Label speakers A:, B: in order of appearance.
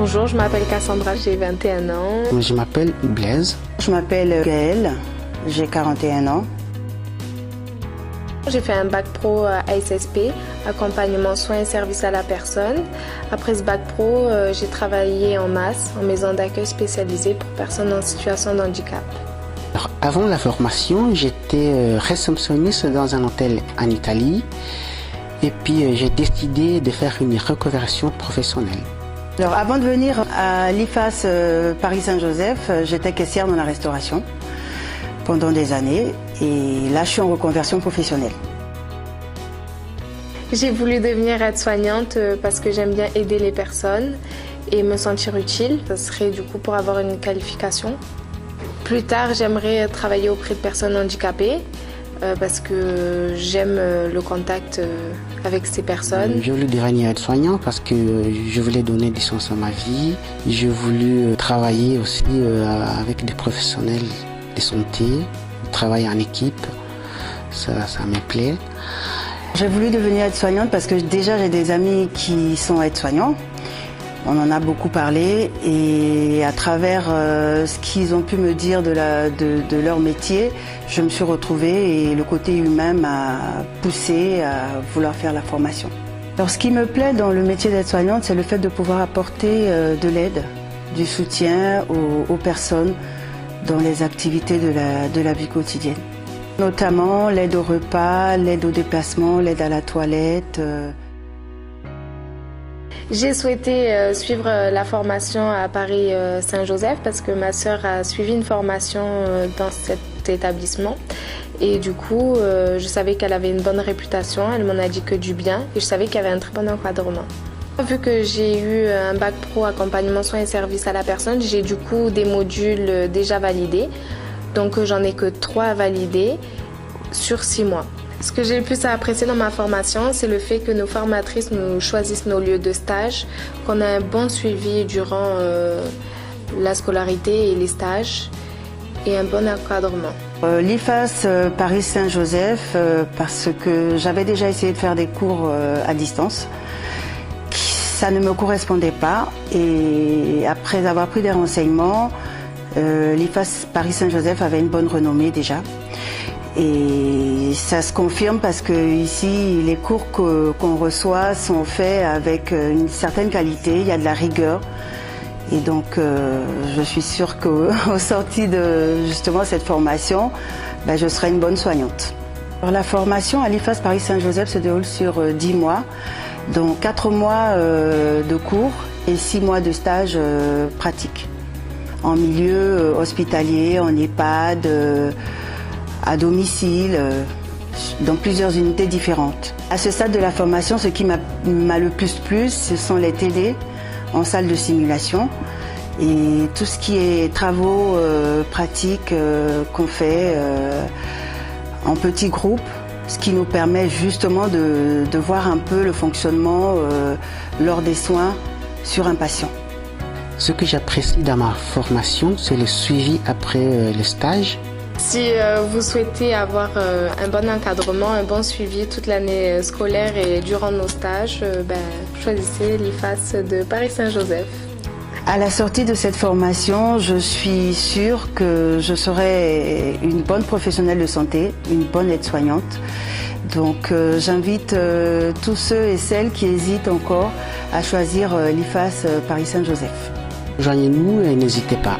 A: Bonjour, je m'appelle Cassandra, j'ai 21 ans.
B: Je m'appelle Blaise.
C: Je m'appelle Gaëlle, j'ai 41 ans.
A: J'ai fait un bac pro à SSP, accompagnement soins et services à la personne. Après ce bac pro, j'ai travaillé en masse, en maison d'accueil spécialisée pour personnes en situation de handicap.
B: Alors, avant la formation, j'étais réceptionniste dans un hôtel en Italie. Et puis j'ai décidé de faire une reconversion professionnelle.
C: Alors, avant de venir à l'IFAS Paris-Saint-Joseph, j'étais caissière dans la restauration pendant des années. Et là, je suis en reconversion professionnelle.
A: J'ai voulu devenir aide-soignante parce que j'aime bien aider les personnes et me sentir utile. Ce serait du coup pour avoir une qualification. Plus tard, j'aimerais travailler auprès de personnes handicapées parce que j'aime le contact avec ces personnes.
B: Je voulais devenir aide-soignant parce que je voulais donner du sens à ma vie. J'ai voulu travailler aussi avec des professionnels de santé, travailler en équipe, ça me plaît.
C: J'ai voulu devenir aide-soignante parce que déjà j'ai des amis qui sont aides-soignants. On en a beaucoup parlé et à travers ce qu'ils ont pu me dire de leur métier, je me suis retrouvée et le côté humain m'a poussée à vouloir faire la formation. Alors ce qui me plaît dans le métier d'aide-soignante, c'est le fait de pouvoir apporter de l'aide, du soutien aux personnes dans les activités de la vie quotidienne. Notamment l'aide au repas, l'aide au déplacement, l'aide à la toilette.
A: J'ai souhaité suivre la formation à Paris-Saint-Joseph parce que ma sœur a suivi une formation dans cet établissement. Et du coup, je savais qu'elle avait une bonne réputation, elle m'en a dit que du bien et je savais qu'il y avait un très bon encadrement. Vu que j'ai eu un bac pro accompagnement soins et services à la personne, j'ai du coup des modules déjà validés. Donc j'en ai que 3 à valider sur 6 mois. Ce que j'ai le plus apprécié dans ma formation, c'est le fait que nos formatrices nous choisissent nos lieux de stage, qu'on a un bon suivi durant la scolarité et les stages et un bon encadrement.
C: L'IFAS Paris-Saint-Joseph, parce que j'avais déjà essayé de faire des cours à distance. Ça ne me correspondait pas et après avoir pris des renseignements, l'IFAS Paris-Saint-Joseph avait une bonne renommée déjà. Et ça se confirme parce que ici, les cours qu'on reçoit sont faits avec une certaine qualité, il y a de la rigueur. Et donc, je suis sûre qu'au sorti de justement cette formation, je serai une bonne soignante. Alors, la formation à l'IFAS Paris-Saint-Joseph se déroule sur 10 mois, dont 4 mois de cours et 6 mois de stage pratique. En milieu hospitalier, en EHPAD, à domicile, dans plusieurs unités différentes. À ce stade de la formation, ce qui m'a le plus plu, ce sont les TD en salle de simulation et tout ce qui est travaux pratiques qu'on fait en petits groupes, ce qui nous permet justement de voir un peu le fonctionnement lors des soins sur un patient.
B: Ce que j'apprécie dans ma formation, c'est le suivi après le stage.
A: Si vous souhaitez avoir un bon encadrement, un bon suivi toute l'année scolaire et durant nos stages, choisissez l'IFAS de Paris-Saint-Joseph.
C: À la sortie de cette formation, je suis sûre que je serai une bonne professionnelle de santé, une bonne aide-soignante. Donc j'invite tous ceux et celles qui hésitent encore à choisir l'IFAS Paris-Saint-Joseph.
B: Rejoignez-nous et n'hésitez pas.